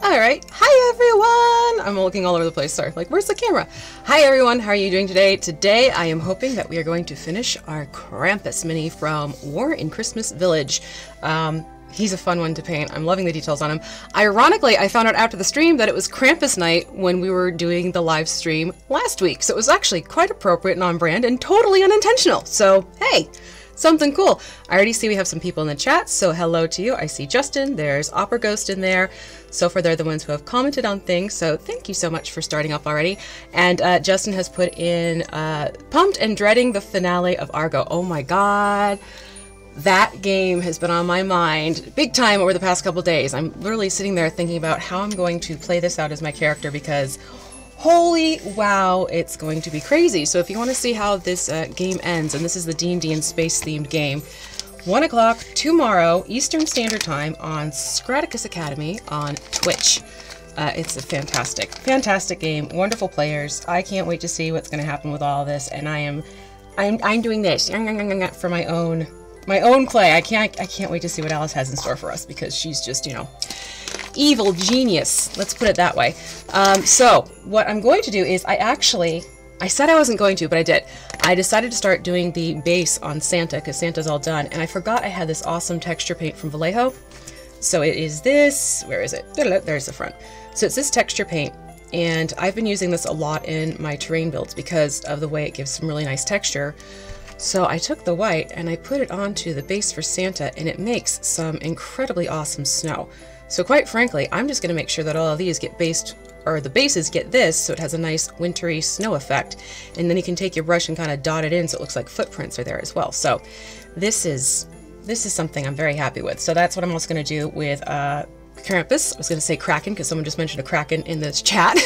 All right. Hi, everyone. I'm looking all over the place. Sorry. Like, where's the camera? Hi, everyone. How are you doing today? Today, I am hoping that we are going to finish our Krampus mini from War in Christmas Village. He's a fun one to paint. I'm loving the details on him. Ironically, I found out after the stream that it was Krampus night when we were doing the live stream last week. So it was actually quite appropriate and on brand and totally unintentional. So, hey. Something cool. I already see we have some people in the chat, so hello to you. I see Justin, there's Opera Ghost in there. So far they're the ones who have commented on things, so thank you so much for starting up already. And Justin has put in, pumped and dreading the finale of Argo. Oh my god. That game has been on my mind big time over the past couple days. I'm literally sitting there thinking about how I'm going to play this out as my character because holy wow, it's going to be crazy. So if you want to see how this game ends, and this is the D&D and space themed game, 1 o'clock tomorrow Eastern Standard Time on Scraticus Academy on Twitch. It's a fantastic game, wonderful players. I can't wait to see what's going to happen with all of this, and I'm doing this for my own play. I can't wait to see what Alice has in store for us because she's just, you know, evil genius. Let's put it that way. So what I'm going to do is I said I wasn't going to, but I did. I decided to start doing the base on Santa because Santa's all done, and I forgot I had this awesome texture paint from Vallejo. So it is this, where is it? There's the front. So it's this texture paint, and I've been using this a lot in my terrain builds because of the way it gives some really nice texture. So I took the white and I put it onto the base for Santa, and it makes some incredibly awesome snow. So quite frankly, I'm just going to make sure that all of these get based, or the bases get this, so it has a nice wintry snow effect. And then you can take your brush and kind of dot it in so it looks like footprints are there as well. So this is something I'm very happy with. So that's what I'm also going to do with Krampus. I was going to say Kraken because someone just mentioned a Kraken in the chat.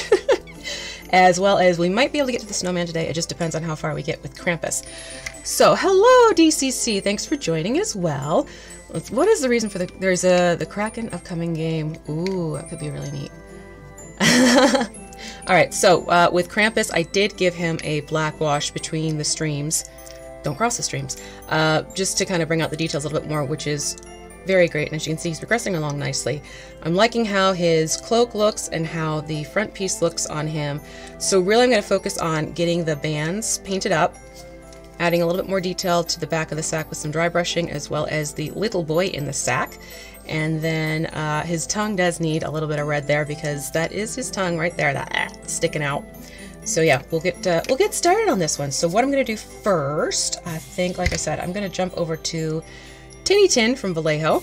As well as we might be able to get to the snowman today. It just depends on how far we get with Krampus. So hello DCC, thanks for joining as well. What is the reason for there's the Kraken upcoming game? Ooh, that could be really neat. Alright, so with Krampus, I did give him a black wash between the streams. Don't cross the streams. Just to kind of bring out the details a little bit more, which is very great. And as you can see, he's progressing along nicely. I'm liking how his cloak looks and how the front piece looks on him. So really I'm going to focus on getting the bands painted up, adding a little bit more detail to the back of the sack with some dry brushing, as well as the little boy in the sack. And then his tongue does need a little bit of red there because that is his tongue right there, that sticking out. So yeah, we'll get started on this one. So what I'm going to do first, I think, like I said, I'm going to jump over to Tinny from Vallejo,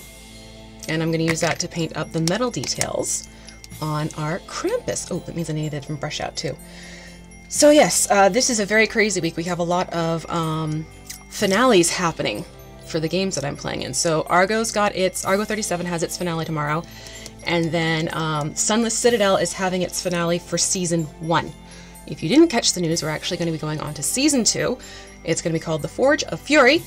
and I'm going to use that to paint up the metal details on our Krampus. Oh, that means I need a different brush out too. So yes, this is a very crazy week. We have a lot of finales happening for the games that I'm playing in. So Argo 37 has its finale tomorrow, and then Sunless Citadel is having its finale for Season 1. If you didn't catch the news, we're actually going to be going on to Season 2. It's going to be called The Forge of Fury,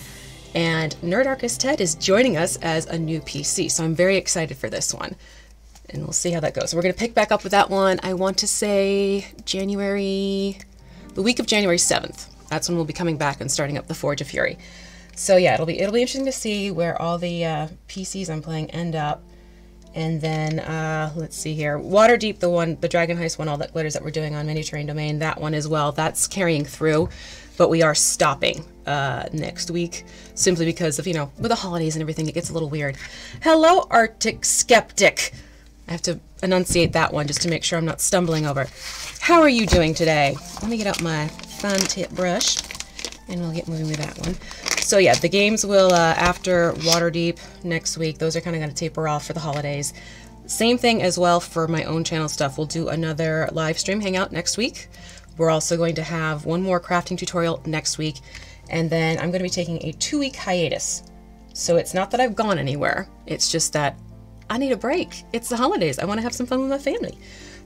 and Nerdarchist Ted is joining us as a new PC, so I'm very excited for this one. And we'll see how that goes. So we're going to pick back up with that one, I want to say the week of January 7th. That's when we'll be coming back and starting up The Forge of Fury. So yeah, it'll be interesting to see where all the PCs I'm playing end up. And then, let's see here, Waterdeep, the Dragon Heist one, all that glitters that we're doing on Mini Terrain Domain, that one as well, that's carrying through. But we are stopping next week, simply because of, you know, with the holidays and everything, it gets a little weird. Hello, Arctic Skeptic. I have to enunciate that one just to make sure I'm not stumbling over. How are you doing today? Let me get out my fun tip brush, and we'll get moving with that one. So yeah, the games will, after Waterdeep next week, those are kind of going to taper off for the holidays. Same thing as well for my own channel stuff. We'll do another live stream hangout next week. We're also going to have one more crafting tutorial next week, and then I'm going to be taking a 2-week hiatus. So it's not that I've gone anywhere, it's just that I need a break. It's the holidays. I want to have some fun with my family.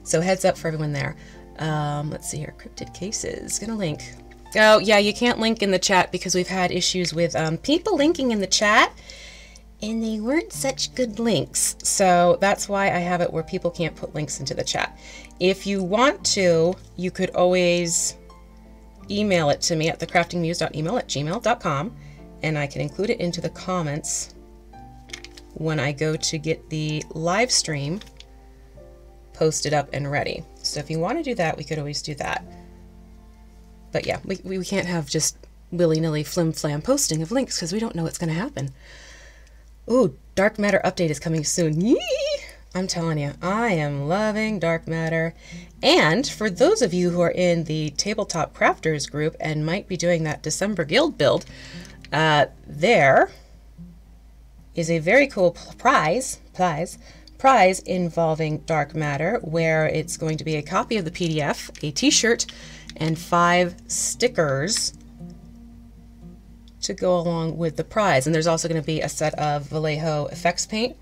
So heads up for everyone there. Let's see here, Cryptid Cases, gonna link. Oh yeah, you can't link in the chat because we've had issues with people linking in the chat, and they weren't such good links. So that's why I have it where people can't put links into the chat. If you want to, you could always email it to me at thecraftingmuse.email@gmail.com, and I can include it into the comments when I go to get the live stream posted up and ready. So if you want to do that, we could always do that. But yeah, we can't have just willy-nilly flim-flam posting of links because we don't know what's going to happen. Ooh, Dark Matter update is coming soon. Yee! I'm telling you, I am loving Dark Matter. And for those of you who are in the Tabletop Crafters group and might be doing that December guild build, there is a very cool prize involving Dark Matter, where it's going to be a copy of the PDF, a t-shirt, and 5 stickers to go along with the prize. And there's also going to be a set of Vallejo effects paint,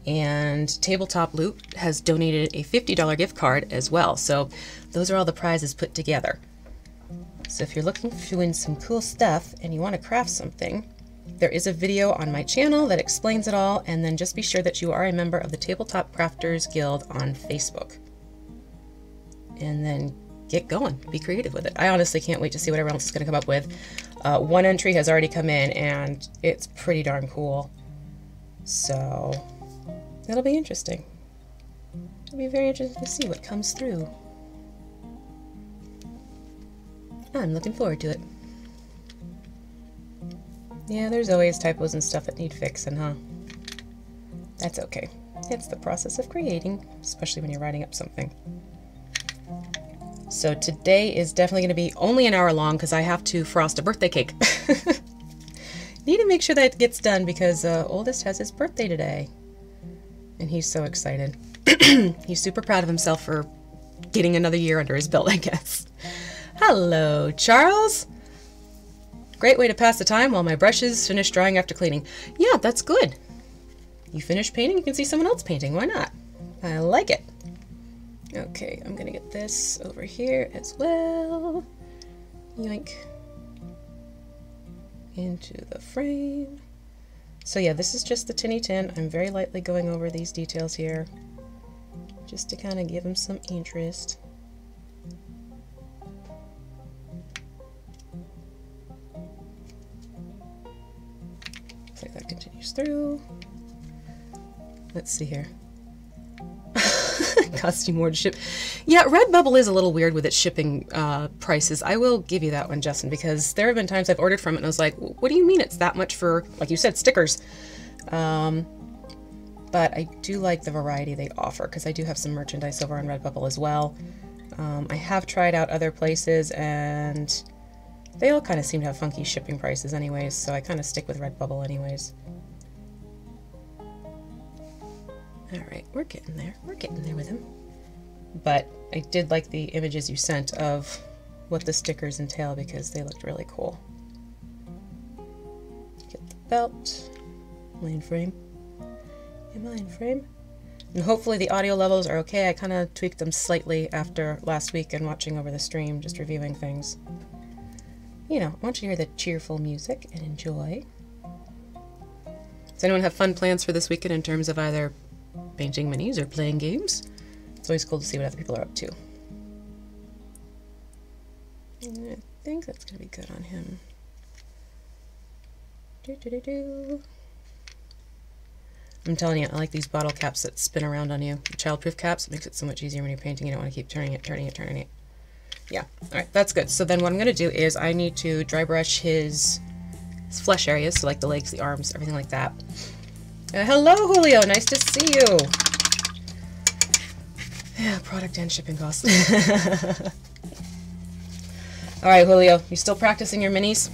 and Tabletop Loot has donated a $50 gift card as well. So those are all the prizes put together. So if you're looking to win some cool stuff and you want to craft something, there is a video on my channel that explains it all, and then just be sure that you are a member of the Tabletop Crafters Guild on Facebook. And then get going. Be creative with it. I honestly can't wait to see what everyone else is going to come up with. One entry has already come in, and it's pretty darn cool. So it'll be interesting. It'll be very interesting to see what comes through. I'm looking forward to it. Yeah, there's always typos and stuff that need fixing, huh? That's okay. It's the process of creating, especially when you're writing up something. So today is definitely going to be only an hour long because I have to frost a birthday cake. Need to make sure that gets done because oldest has his birthday today. And he's so excited. He's super proud of himself for getting another year under his belt, I guess. Hello, Charles. Great way to pass the time while my brushes finish drying after cleaning. Yeah, that's good. You finish painting, you can see someone else painting. Why not? I like it. Okay, I'm gonna get this over here as well. Yoink. Into the frame. So yeah, this is just the Tinny tin. I'm very lightly going over these details here, just to kind of give them some interest. Looks like that continues through. Let's see here. Costs you more to ship. Yeah, Redbubble is a little weird with its shipping prices. I will give you that one, Justin, because there have been times I've ordered from it and I was like, what do you mean it's that much for, like you said, stickers? But I do like the variety they offer because I do have some merchandise over on Redbubble as well. I have tried out other places and they all kind of seem to have funky shipping prices anyways, so I kind of stick with Redbubble anyways. Alright, we're getting there. We're getting there with him. But I did like the images you sent of what the stickers entail because they looked really cool. Get the belt. Am I in frame? Am I in frame? And hopefully the audio levels are okay. I kind of tweaked them slightly after last week and watching over the stream, just reviewing things. You know, I want you to hear the cheerful music and enjoy. Does anyone have fun plans for this weekend in terms of either painting minis or playing games? It's always cool to see what other people are up to. And I think that's going to be good on him. I'm telling you, I like these bottle caps that spin around on you. The childproof caps, it makes it so much easier when you're painting. You don't want to keep turning it. Yeah, alright, that's good. So then what I'm going to do is I need to dry brush his flesh areas, so like the legs, the arms, everything like that. Hello, Julio. Nice to see you. Yeah, product and shipping costs. All right, Julio, you still practicing your minis?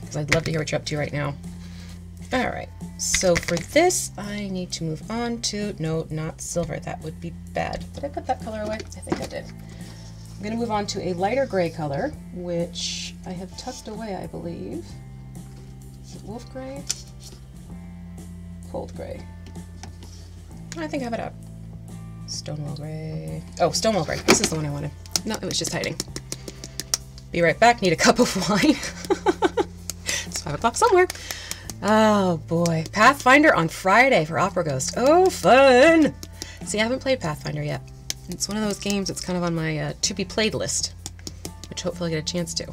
Because I'd love to hear what you're up to right now. All right, so for this, I need to move on to, no, not silver. That would be bad. Did I put that color away? I think I did. I'm going to move on to a lighter gray color, which I have tucked away, I believe. Is it wolf gray? Cold gray. I think I have it up. Stonewall gray. Oh, Stonewall gray. This is the one I wanted. No, it was just hiding. Be right back. Need a cup of wine. It's 5 o'clock somewhere. Oh boy. Pathfinder on Friday for Opera Ghost. Oh, fun! See, I haven't played Pathfinder yet. It's one of those games that's kind of on my to-be-played list, which hopefully I'll get a chance to.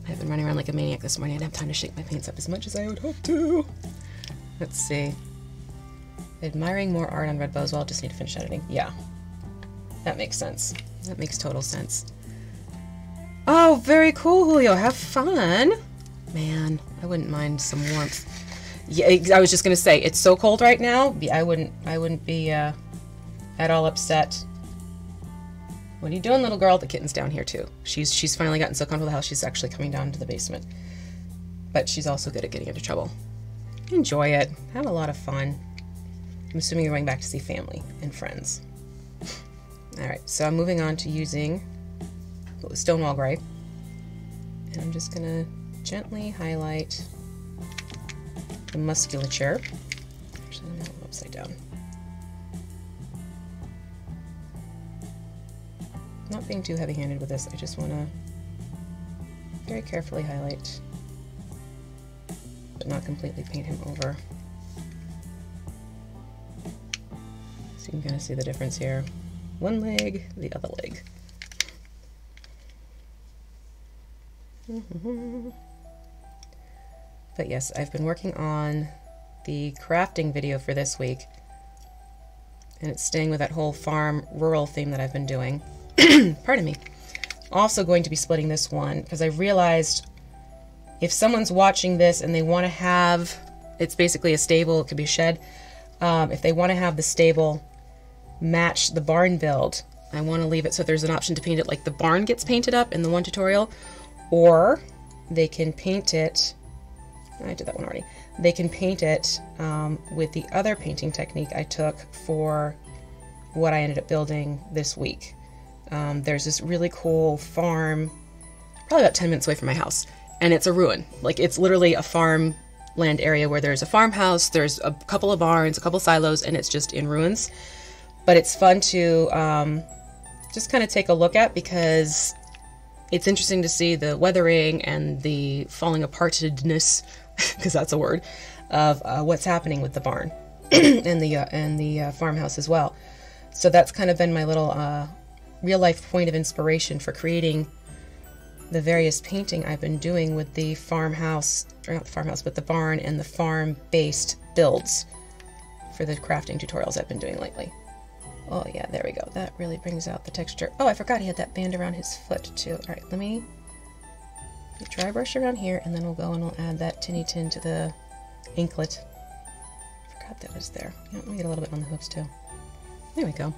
I've been running around like a maniac this morning. I didn't have time to shake my paints up as much as I would hope to. Let's see. Admiring more art on Red Bow as well. Just need to finish editing. Yeah. That makes sense. That makes total sense. Oh, very cool, Julio. Have fun. Man, I wouldn't mind some warmth. Yeah, I was just gonna say, it's so cold right now. I wouldn't be at all upset. What are you doing, little girl? The kitten's down here too. She's finally gotten so comfortable with the house, she's actually coming down to the basement. But she's also good at getting into trouble. Enjoy it. Have a lot of fun. I'm assuming you're going back to see family and friends. Alright, so I'm moving on to using Stonewall Gray. And I'm just gonna gently highlight the musculature. Actually, let me hold it upside down. Not being too heavy-handed with this, I just want to very carefully highlight, but not completely paint him over. So you can kind of see the difference here. One leg, the other leg. But yes, I've been working on the crafting video for this week, and it's staying with that whole farm rural theme that I've been doing. Pardon me. Also going to be splitting this one because I realized if someone's watching this and they want to have, it's basically a stable, it could be a shed, if they want to have the stable match the barn build, I want to leave it so there's an option to paint it like the barn gets painted up in the one tutorial, or they can paint it, I did that one already, they can paint it with the other painting technique I took for what I ended up building this week. There's this really cool farm, probably about 10 minutes away from my house, and it's a ruin. Like, it's literally a farmland area where there's a farmhouse, there's a couple of barns, a couple silos, and it's just in ruins. But it's fun to just kind of take a look at because it's interesting to see the weathering and the falling apartedness, because that's a word, of what's happening with the barn and the farmhouse as well. So that's kind of been my little real-life point of inspiration for creating the various painting I've been doing with the farmhouse, or not the farmhouse, but the barn and the farm-based builds for the crafting tutorials I've been doing lately. Oh yeah, there we go. That really brings out the texture. Oh, I forgot he had that band around his foot too. All right, let me dry brush around here, and then we'll go and we'll add that tinny tin to the inklet. Forgot that was there. Yeah, let me get a little bit on the hooves too. There we go.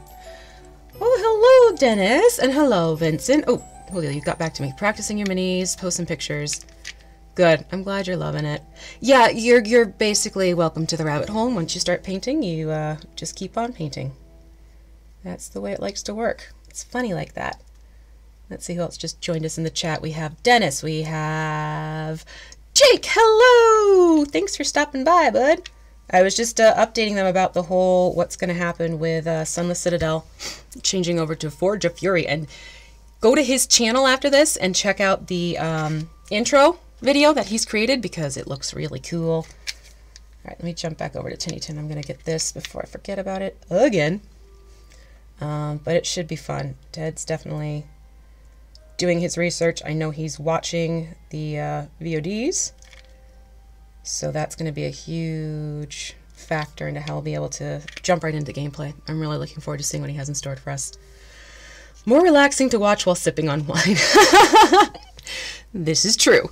Oh, hello, Dennis, and hello, Vincent. Oh, Julio, you got back to me. Practicing your minis, post some pictures. Good. I'm glad you're loving it. Yeah, you're basically welcome to the rabbit hole. Once you start painting, you just keep on painting. That's the way it likes to work. It's funny like that. Let's see who else just joined us in the chat. We have Dennis. We have Jake. Hello! Thanks for stopping by, bud. I was just updating them about the whole what's going to happen with Sunless Citadel changing over to Forge of Fury. And go to his channel after this and check out the intro video that he's created because it looks really cool. All right, let me jump back over to Tinny Tin. I'm going to get this before I forget about it again. But it should be fun. Ted's definitely doing his research. I know he's watching the VODs. So that's going to be a huge factor into how I'll be able to jump right into gameplay. I'm really looking forward to seeing what he has in store for us. More relaxing to watch while sipping on wine. This is true.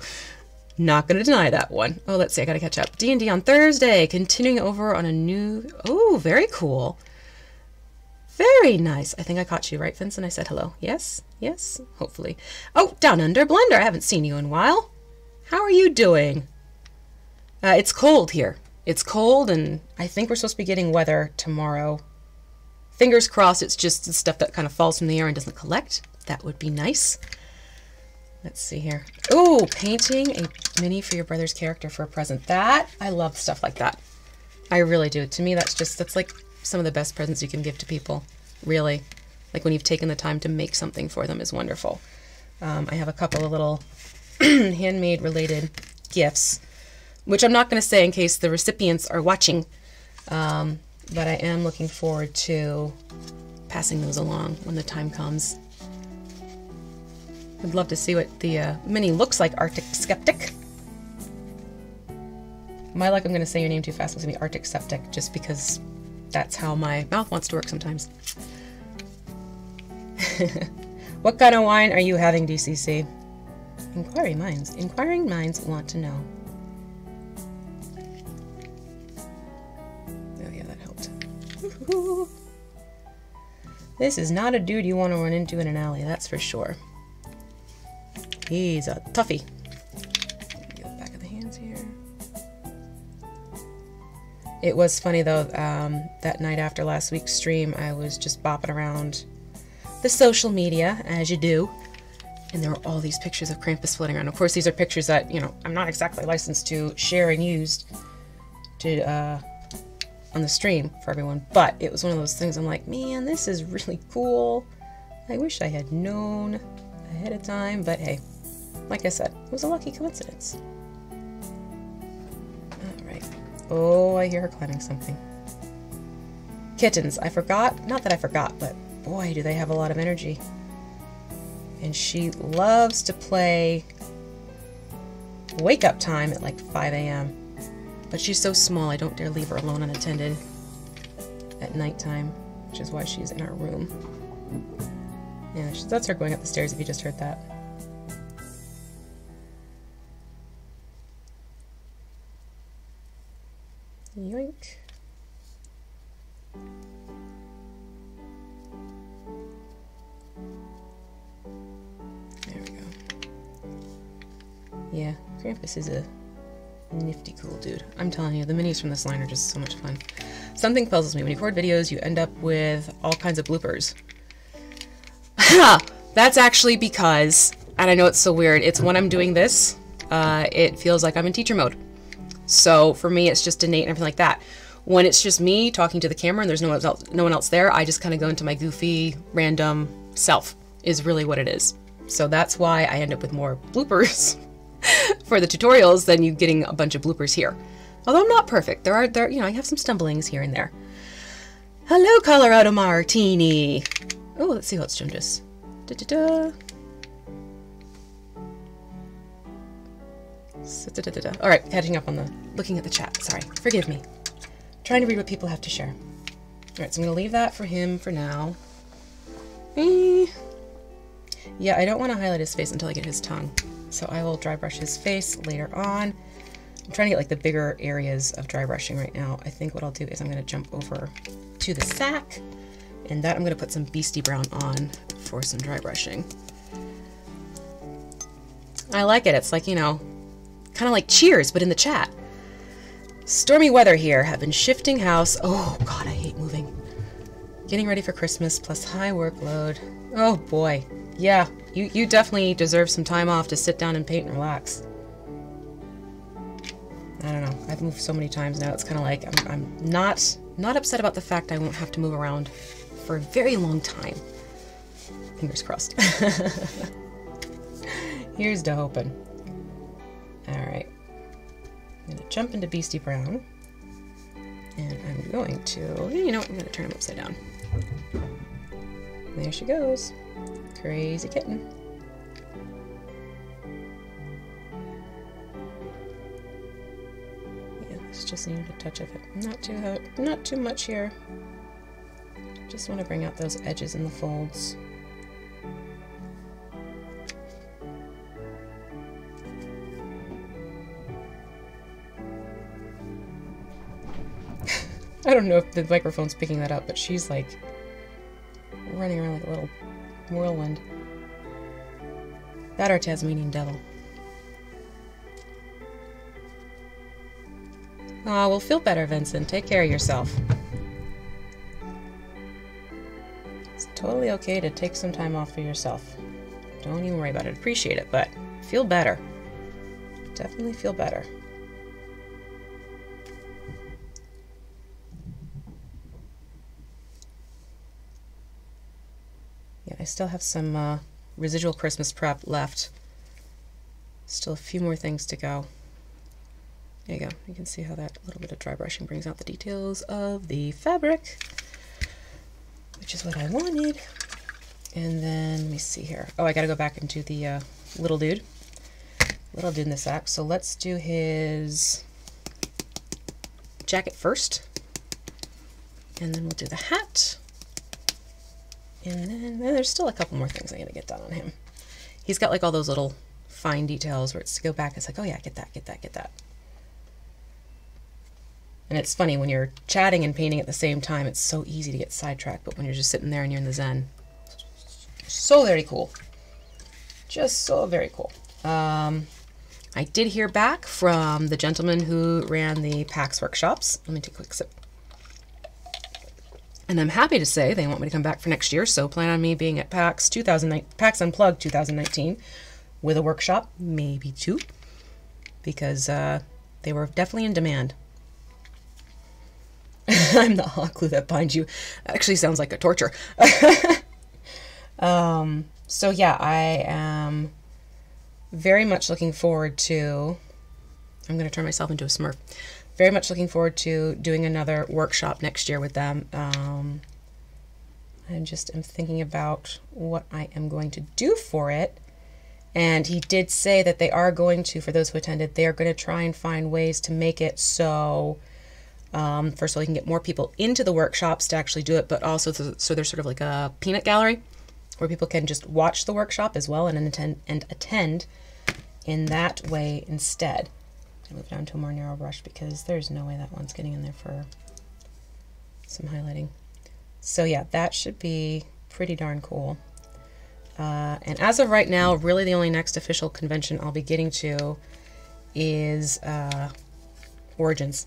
Not going to deny that one. Oh, let's see. I got to catch up. D&D on Thursday. Continuing over on a new... Oh, very cool. Very nice. I think I caught you, right, Vincent? I said hello. Yes? Yes? Hopefully. Oh, Down Under Blender. I haven't seen you in a while. How are you doing? It's cold here. It's cold, and I think we're supposed to be getting weather tomorrow. Fingers crossed it's just the stuff that kind of falls from the air and doesn't collect. That would be nice. Let's see here. Oh, painting a mini for your brother's character for a present. That, I love stuff like that. I really do. To me, that's like some of the best presents you can give to people. Really. Like when you've taken the time to make something for them is wonderful. I have a couple of little handmade related gifts, which I'm not going to say in case the recipients are watching, but I am looking forward to passing those along when the time comes. I'd love to see what the mini looks like, Arctic Skeptic. My luck, I'm going to say your name too fast. It's going to be Arctic Septic, just because That's how my mouth wants to work sometimes. What kind of wine are you having, DCC? Inquiring minds want to know. Oh yeah, that helped. Woo-hoo-hoo. This is not a dude you want to run into in an alley, that's for sure. He's a toughie. Get the back of the hands here. It was funny though, that night after last week's stream, I was just bopping around the social media, as you do, and there were all these pictures of Krampus floating around. Of course, these are pictures that, you know, I'm not exactly licensed to share and use to, on the stream for everyone, but it was one of those things I'm like, man, this is really cool. I wish I had known ahead of time, but hey, like I said, it was a lucky coincidence. Alright. Oh, I hear her climbing something. Kittens. I forgot, not that I forgot, but boy, do they have a lot of energy. And she loves to play wake up time at like 5 a.m. But she's so small, I don't dare leave her alone unattended at nighttime, which is why she's in our room. Yeah, that's her going up the stairs if you just heard that. Yoink. There we go. Yeah, Krampus is a nifty cool dude. I'm telling you, the minis from this line are just so much fun. Something puzzles me. When you record videos, you end up with all kinds of bloopers. That's actually because, and I know it's so weird, it's when I'm doing this, it feels like I'm in teacher mode. So for me, it's just innate and everything like that. When it's just me talking to the camera and there's no one else there, I just kind of go into my goofy, random self, is really what it is. So that's why I end up with more bloopers for the tutorials than you getting a bunch of bloopers here. Although I'm not perfect. There you know, I have some stumblings here and there. Hello, Colorado Martini. Oh, let's see how it's doing this. All right, catching up on looking at the chat. Sorry, forgive me. Trying to read what people have to share. All right, so I'm gonna leave that for him for now. Yeah, I don't want to highlight his face until I get his tongue. So I will dry brush his face later on. I'm trying to get like the bigger areas of dry brushing right now. I think what I'll do is I'm going to jump over to the sack, and that I'm going to put some Beasty Brown on for some dry brushing. I like it. It's like, you know, kind of like Cheers, but in the chat. Stormy weather here. Have been shifting house. Oh God, I hate moving. Getting ready for Christmas plus high workload. Oh boy. Yeah, you definitely deserve some time off to sit down and paint and relax. I don't know. I've moved so many times now. It's kind of like I'm not upset about the fact I won't have to move around for a very long time. Fingers crossed. Here's to hoping. All right. I'm gonna jump into Beasty Brown, and I'm going to, you know what, I'm gonna turn him upside down. There she goes. Crazy kitten. Yeah, this just needed a touch of it. Not too much here. Just want to bring out those edges in the folds. I don't know if the microphone's picking that up, but she's like running around like a little whirlwind. That or Tasmanian devil. Aw, well, feel better, Vincent. Take care of yourself. It's totally okay to take some time off for yourself. Don't even worry about it. Appreciate it, but feel better. Definitely feel better. Yeah, I still have some residual Christmas prep left. Still a few more things to go. There you go. You can see how that little bit of dry brushing brings out the details of the fabric, which is what I wanted. And then, let me see here. Oh, I gotta go back into the little dude. Little dude in the sack. So let's do his jacket first. And then we'll do the hat. And then there's still a couple more things I gotta get done on him. He's got like all those little fine details where it's to go back, it's like, oh yeah, get that, get that, get that. And it's funny, when you're chatting and painting at the same time, it's so easy to get sidetracked, but when you're just sitting there and you're in the zen, so very cool. Just so very cool. I did hear back from the gentleman who ran the PAX workshops. Let me take a quick sip. And I'm happy to say they want me to come back for next year, so plan on me being at PAX Unplugged 2019 with a workshop, maybe 2, because they were definitely in demand. I'm the hot glue that binds you. Actually sounds like a torture. So yeah, I am very much looking forward to, I'm going to turn myself into a Smurf. Very much looking forward to doing another workshop next year with them. I just am thinking about what I am going to do for it. And he did say that they are going to, for those who attended, they are going to try and find ways to make it so, first of all, you can get more people into the workshops to actually do it, but also so there's sort of like a peanut gallery where people can just watch the workshop as well and attend in that way instead. I move down to a more narrow brush because there's no way that one's getting in there for some highlighting. So yeah, that should be pretty darn cool. And as of right now, really the only next official convention I'll be getting to is Origins.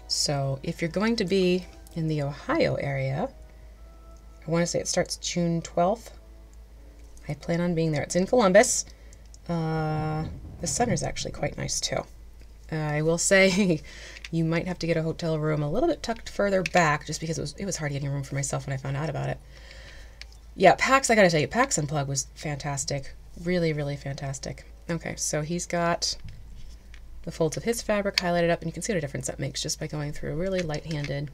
So if you're going to be in the Ohio area, I want to say it starts June 12th. I plan on being there. It's in Columbus. The center is actually quite nice too. I will say you might have to get a hotel room a little bit tucked further back just because it was hard getting a room for myself when I found out about it. Yeah, PAX, I gotta tell you, PAX Unplugged was fantastic. Really, really fantastic. Okay, so he's got the folds of his fabric highlighted up, and you can see what a difference that makes just by going through really light-handed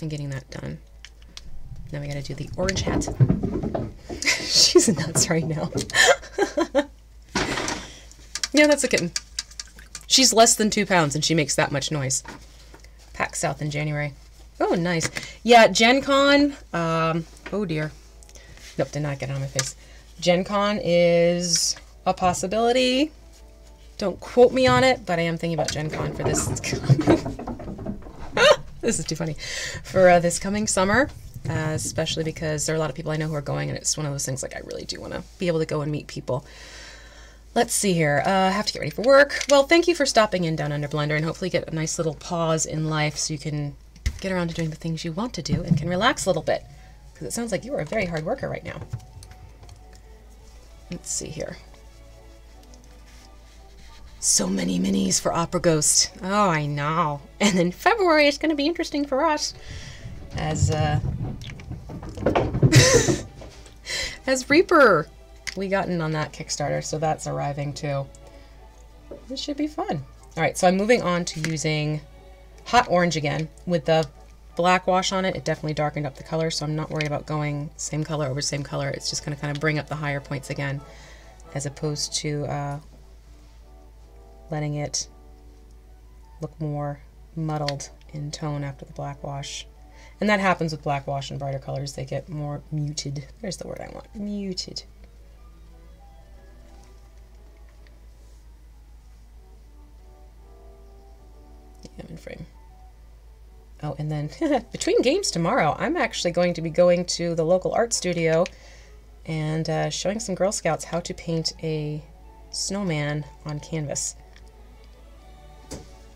and getting that done. Now we gotta do the orange hat. She's nuts right now. Yeah, that's a kitten. She's less than 2 pounds and she makes that much noise. PAX South in January. Oh, nice. Yeah, Gen Con, oh dear. Nope, did not get it on my face. Gen Con is a possibility. Don't quote me on it, but I am thinking about Gen Con for this. This is too funny. For this coming summer, especially because there are a lot of people I know who are going, and it's one of those things like I really do want to be able to go and meet people. Let's see here. I have to get ready for work. Well, thank you for stopping in Down Under Blender, and hopefully get a nice little pause in life so you can get around to doing the things you want to do and can relax a little bit, because it sounds like you are a very hard worker right now. Let's see here. So many minis for Opera Ghost. Oh, I know. And then February is going to be interesting for us as as Reaper. We got in on that Kickstarter, so that's arriving too. This should be fun. All right, so I'm moving on to using hot orange again. With the black wash on it, it definitely darkened up the color, so I'm not worried about going same color over same color. It's just going to kind of bring up the higher points again, as opposed to letting it look more muddled in tone after the black wash. And that happens with black wash and brighter colors. They get more muted. There's the word I want. Muted. I'm in frame. Oh, and then between games tomorrow, I'm actually going to be going to the local art studio and showing some Girl Scouts how to paint a snowman on canvas.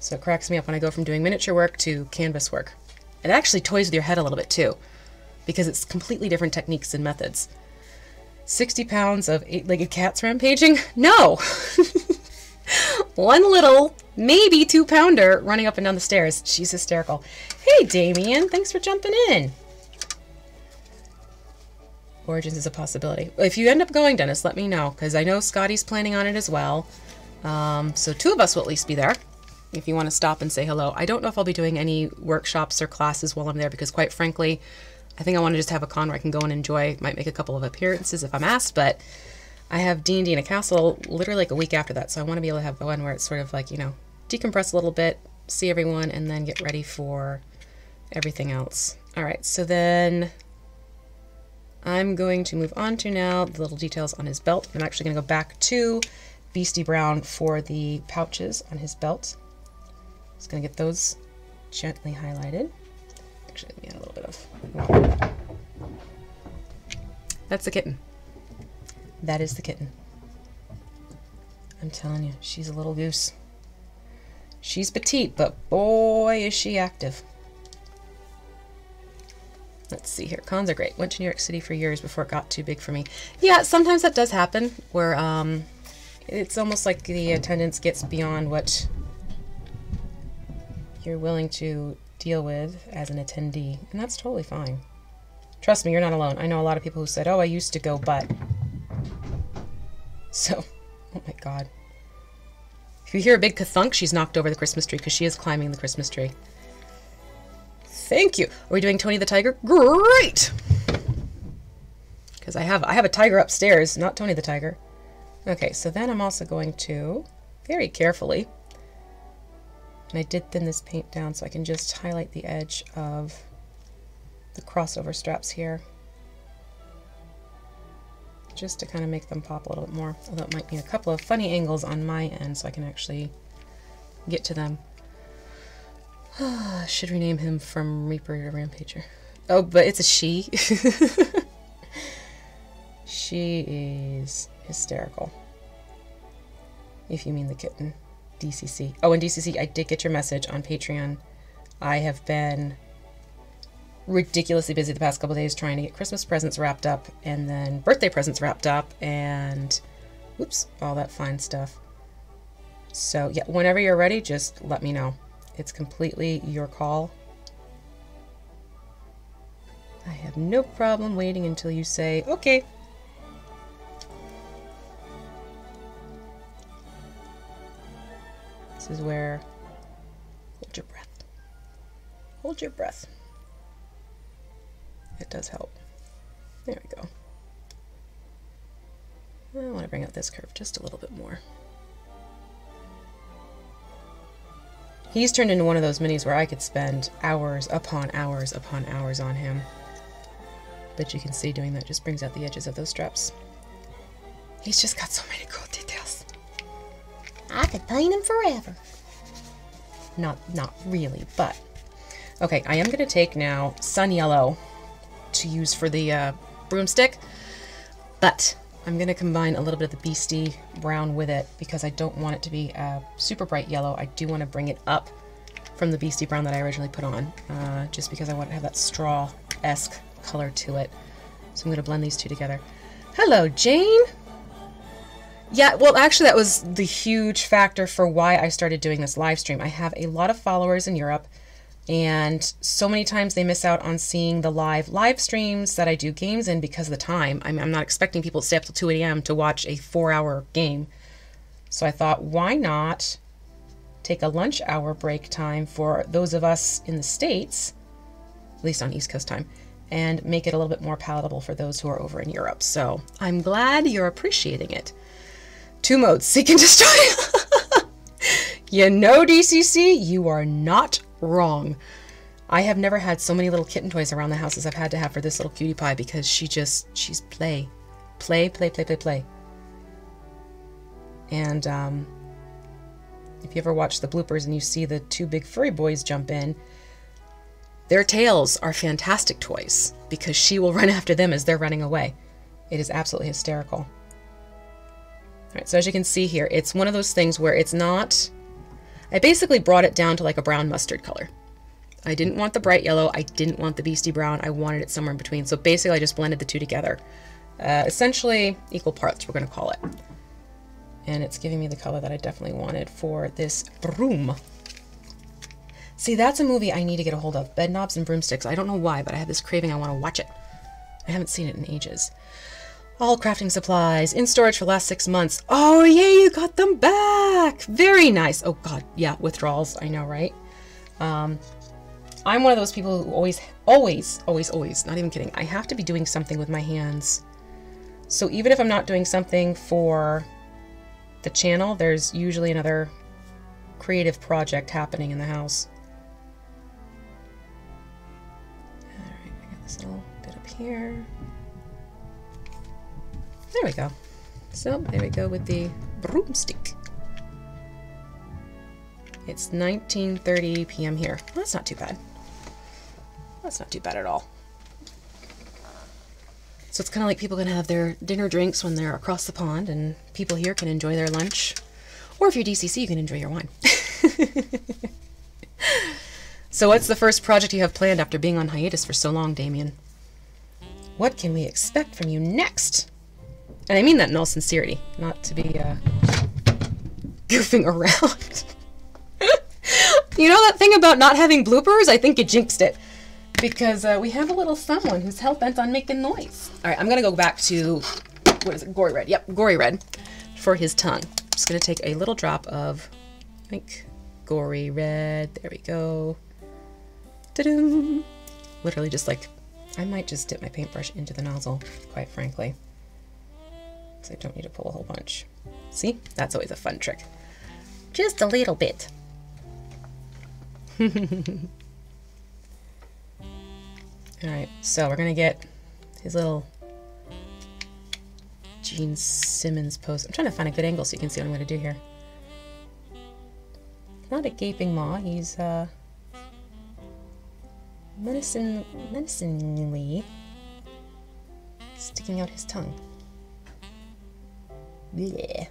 So it cracks me up when I go from doing miniature work to canvas work. It actually toys with your head a little bit too, because it's completely different techniques and methods. 60 pounds of 8-legged cats rampaging? No! One little, maybe 2-pounder running up and down the stairs. She's hysterical. Hey, Damien, thanks for jumping in. Origins is a possibility. If you end up going, Dennis, let me know, because I know Scotty's planning on it as well. So 2 of us will at least be there, if you want to stop and say hello. I don't know if I'll be doing any workshops or classes while I'm there, because quite frankly, I think I want to just have a con where I can go and enjoy. Might make a couple of appearances if I'm asked, but I have D&D in a castle literally like a week after that, so I want to be able to have one where it's sort of like, you know, decompress a little bit, see everyone, and then get ready for everything else. All right, so then I'm going to move on to now the little details on his belt. I'm actually going to go back to Beasty Brown for the pouches on his belt. Just going to get those gently highlighted. Actually, let me add a little bit of water. That's the kitten. That is the kitten. I'm telling you, she's a little goose. She's petite, but boy, is she active. Let's see here. Cons are great. Went to New York City for years before it got too big for me. Yeah, sometimes that does happen, where it's almost like the attendance gets beyond what you're willing to deal with as an attendee, and that's totally fine. Trust me, you're not alone. I know a lot of people who said, oh, I used to go, but... So, oh my god. If you hear a big ka-thunk, she's knocked over the Christmas tree, because she is climbing the Christmas tree. Thank you. Are we doing Tony the Tiger? Great! Because I have a tiger upstairs, not Tony the Tiger. Okay, so then I'm also going to, very carefully, and I did thin this paint down so I can just highlight the edge of the crossover straps here, just to kind of make them pop a little bit more, although it might need a couple of funny angles on my end so I can actually get to them. Should rename him from Reaper to Rampager. Oh, but it's a she. She is hysterical. If you mean the kitten. DCC. Oh, and DCC, I did get your message on Patreon. I have been ridiculously busy the past couple days trying to get Christmas presents wrapped up and then birthday presents wrapped up and whoops, all that fine stuff. So yeah, whenever you're ready, just let me know. It's completely your call. I have no problem waiting until you say, okay. This is where, hold your breath. Hold your breath. It does help. There we go. I want to bring out this curve just a little bit more. He's turned into one of those minis where I could spend hours upon hours upon hours on him. But you can see doing that just brings out the edges of those straps. He's just got so many cool details. I could paint him forever. Not really, but... Okay, I am going to take now Sun Yellow to use for the broomstick, but I'm going to combine a little bit of the Beasty brown with it because I don't want it to be a super bright yellow. I do want to bring it up from the Beasty brown that I originally put on, just because I want to have that straw-esque color to it. So I'm going to blend these two together. Hello, Jane! Yeah, well, actually, that was the huge factor for why I started doing this live stream. I have a lot of followers in Europe, and so many times they miss out on seeing the live streams that I do games in because of the time. I'm not expecting people to stay up till 2 a.m. to watch a 4-hour game. So I thought, why not take a lunch hour break time for those of us in the States, at least on East Coast time, and make it a little bit more palatable for those who are over in Europe. So I'm glad you're appreciating it. 2 modes, seek and destroy. You know, DCC, you are not wrong. I have never had so many little kitten toys around the house as I've had to have for this little cutie pie because she's play. Play. And if you ever watch the bloopers and you see the 2 big furry boys jump in, their tails are fantastic toys because she will run after them as they're running away. It is absolutely hysterical. All right, so as you can see here, it's one of those things where it's not... I basically brought it down to like a brown mustard color. I didn't want the bright yellow. I didn't want the Beasty brown. I wanted it somewhere in between. So basically, I just blended the 2 together. Essentially, equal parts, we're going to call it. And it's giving me the color that I definitely wanted for this broom. See, that's a movie I need to get a hold of. Bed Knobs and Broomsticks. I don't know why, but I have this craving. I want to watch it. I haven't seen it in ages. All crafting supplies in storage for the last 6 months. Oh, yay, you got them back. Very nice. Oh, God. Yeah, withdrawals. I know, right? I'm one of those people who always, not even kidding, I have to be doing something with my hands. So even if I'm not doing something for the channel, there's usually another creative project happening in the house. Alright, I got this little bit up here. There we go. So, there we go with the broomstick. It's 19:30 p.m. here. Well, that's not too bad. That's not too bad at all. So it's kind of like people can have their dinner drinks when they're across the pond, and people here can enjoy their lunch. Or if you're DCC, you can enjoy your wine. So what's the first project you have planned after being on hiatus for so long, Damien? What can we expect from you next? And I mean that in all sincerity, not to be goofing around. You know that thing about not having bloopers? I think you jinxed it. Because we have a little someone who's hell-bent on making noise. Alright, I'm gonna go back to, what is it, Gory Red. Yep, Gory Red for his tongue. I'm just gonna take a little drop of, I think, Gory Red. There we go. Ta-da! Literally just like, I might just dip my paintbrush into the nozzle, quite frankly. Because I don't need to pull a whole bunch. See? That's always a fun trick. Just a little bit. Alright, so we're gonna get his little Gene Simmons pose. I'm trying to find a good angle so you can see what I'm gonna do here. Not a gaping maw, he's menacingly sticking out his tongue. Yeah.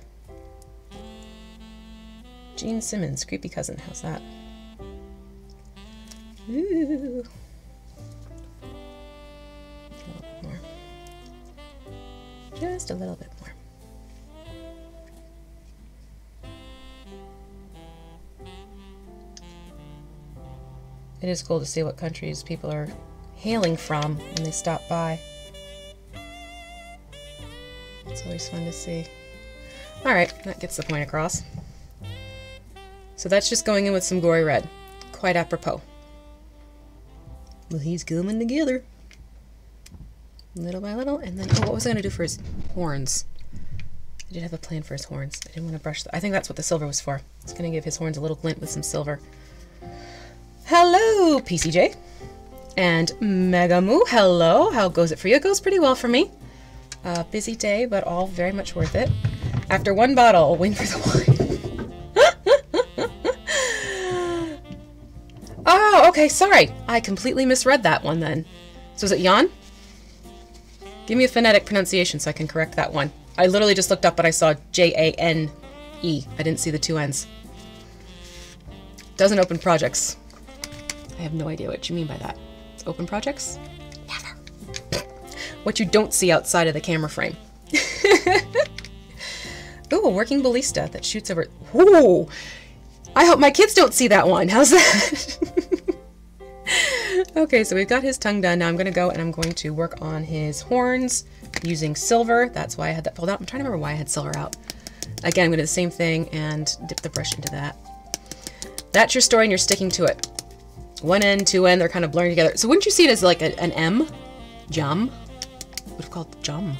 Gene Simmons, creepy cousin, how's that? Ooh. Just a little bit more. It is cool to see what countries people are hailing from when they stop by. It's always fun to see. Alright, that gets the point across. So that's just going in with some Gory Red. Quite apropos. Well, he's coming together. Little by little, and then, oh, what was I going to do for his horns? I did have a plan for his horns. I didn't want to brush I think that's what the silver was for. It's going to give his horns a little glint with some silver. Hello, PCJ. And Megamoo, hello. How goes it for you? It goes pretty well for me. Busy day, but all very much worth it. After one bottle, I'll win for the wine. Oh, okay, sorry. I completely misread that one then. So is it Jan? Give me a phonetic pronunciation so I can correct that one. I literally just looked up but I saw J-A-N-E. I didn't see the two N's. Doesn't open projects. I have no idea what you mean by that. It's open projects? Never. What you don't see outside of the camera frame. Ooh, a working ballista that shoots over... Ooh! I hope my kids don't see that one. How's that? Okay, so we've got his tongue done. Now I'm going to go and I'm going to work on his horns using silver. That's why I had that pulled out. I'm trying to remember why I had silver out. Again, I'm going to do the same thing and dip the brush into that. That's your story and you're sticking to it. One end, two end, they're kind of blurring together. So wouldn't you see it as like an M? Jum? Would have called it jum.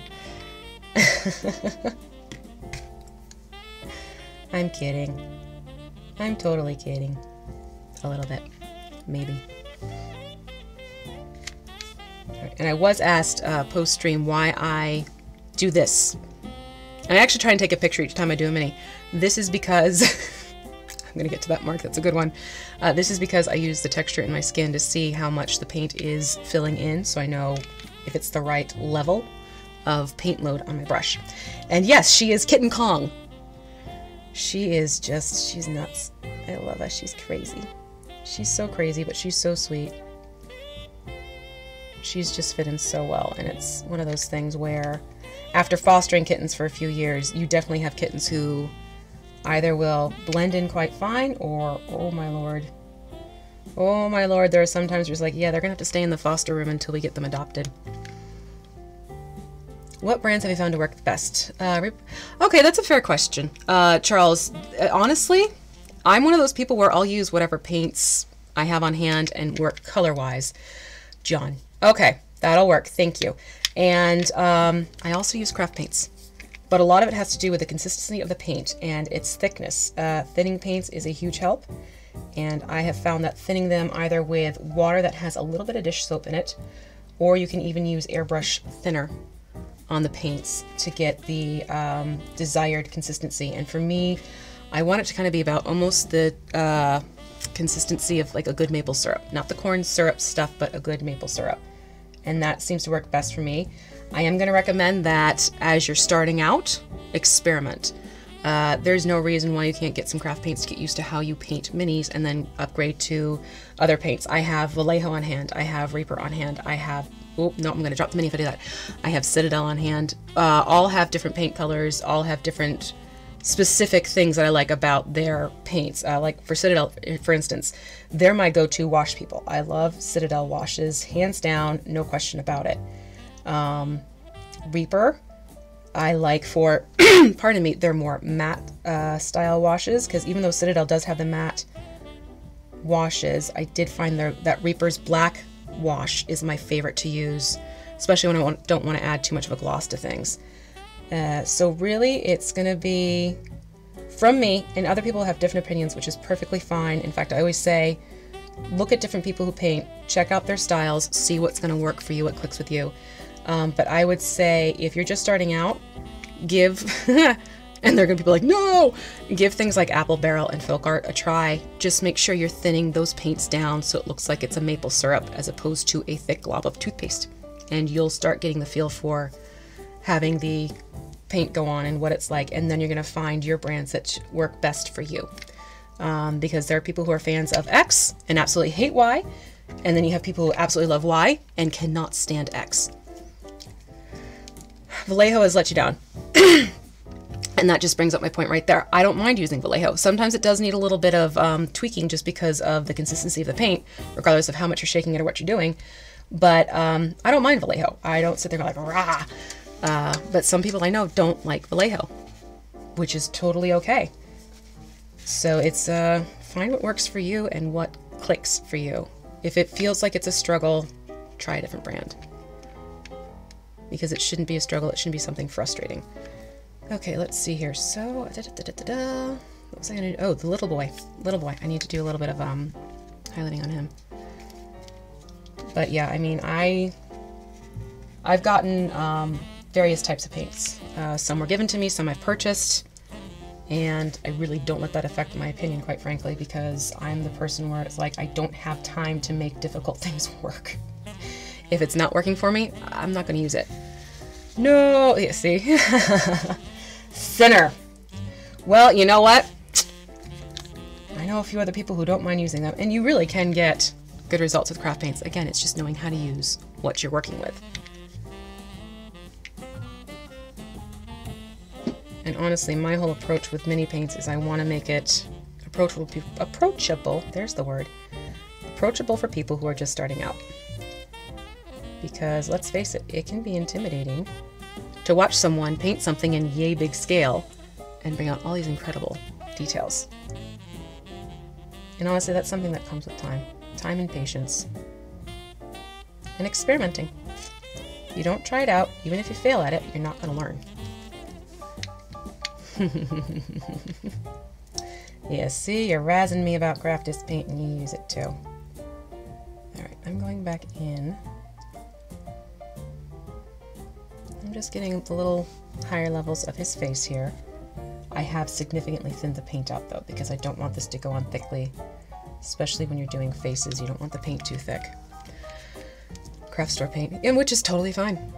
I'm kidding. I'm totally kidding. A little bit. Maybe. And I was asked post-stream why I do this. And I actually try and take a picture each time I do a mini. This is because... I'm going to get to that mark, that's a good one. This is because I use the texture in my skin to see how much the paint is filling in, so I know if it's the right level of paint load on my brush. And yes, she is Kitten Kong. She is just, she's nuts. I love her, she's crazy. She's so crazy, but she's so sweet. She's just fit in so well, and it's one of those things where after fostering kittens for a few years, you definitely have kittens who either will blend in quite fine or, oh my lord, there are sometimes where it's like, yeah, they're gonna have to stay in the foster room until we get them adopted. What brands have you found to work best? Okay, that's a fair question. Charles, honestly, I'm one of those people where I'll use whatever paints I have on hand and work color-wise. John. Okay, that'll work. Thank you. And I also use craft paints. but a lot of it has to do with the consistency of the paint and its thickness. Thinning paints is a huge help, and I have found that thinning them either with water that has a little bit of dish soap in it, or you can even use airbrush thinner on the paints to get the desired consistency. And for me, I want it to kind of be about almost the consistency of like a good maple syrup. Not the corn syrup stuff, but a good maple syrup. And that seems to work best for me. I am going to recommend that as you're starting out, experiment. There's no reason why you can't get some craft paints to get used to how you paint minis and then upgrade to other paints. I have Vallejo on hand. I have Reaper on hand. I have, oh, no, I'm going to drop the mini if I do that. I have Citadel on hand. All have different paint colors, all have different specific things that I like about their paints. Like for Citadel, for instance, they're my go-to wash people. I love Citadel washes, hands down, no question about it. Reaper, I like for, pardon me, they're more matte style washes, because even though Citadel does have the matte washes, I did find that Reaper's black wash is my favorite to use, especially when I don't want to add too much of a gloss to things. So really, it's going to be from me, and other people have different opinions, which is perfectly fine. In fact, I always say, look at different people who paint, check out their styles, see what's going to work for you, what clicks with you. But I would say if you're just starting out, give, and they're going to be like, no, give things like Apple Barrel and Filk Art a try. Just make sure you're thinning those paints down so it looks like it's a maple syrup as opposed to a thick glob of toothpaste. And you'll start getting the feel for having the paint go on and what it's like, and then you're going to find your brands that work best for you. Because there are people who are fans of X and absolutely hate Y, and then you have people who absolutely love Y and cannot stand X. Vallejo has let you down. And that just brings up my point right there. I don't mind using Vallejo. Sometimes it does need a little bit of tweaking just because of the consistency of the paint, regardless of how much you're shaking it or what you're doing. But I don't mind Vallejo. I don't sit there like, rah. But some people I know don't like Vallejo, which is totally okay. So it's find what works for you and what clicks for you. If it feels like it's a struggle, try a different brand. Because it shouldn't be a struggle, it shouldn't be something frustrating. Okay, let's see here. So, what was I gonna do? Oh, the little boy. Little boy. I need to do a little bit of highlighting on him. But yeah, I mean, I've gotten various types of paints. Some were given to me, some I've purchased, and I really don't let that affect my opinion, quite frankly, because I'm the person where it's like, I don't have time to make difficult things work. If it's not working for me, I'm not going to use it. No, yeah, see? Sinner. Well, you know what? I know a few other people who don't mind using them, and you really can get good results with craft paints. Again, it's just knowing how to use what you're working with. And honestly, my whole approach with mini paints is I want to make it approachable, there's the word, approachable for people who are just starting out. Because let's face it, it can be intimidating to watch someone paint something in yay big scale and bring out all these incredible details. And honestly, that's something that comes with time. Time and patience. And experimenting. If you don't try it out, even if you fail at it, you're not going to learn. Yeah, see, you're razzing me about craftist paint and you use it too. Alright, I'm going back in. I'm just getting the little higher levels of his face here. I have significantly thinned the paint out though, because I don't want this to go on thickly. Especially when you're doing faces, you don't want the paint too thick. Craft store paint, and which is totally fine.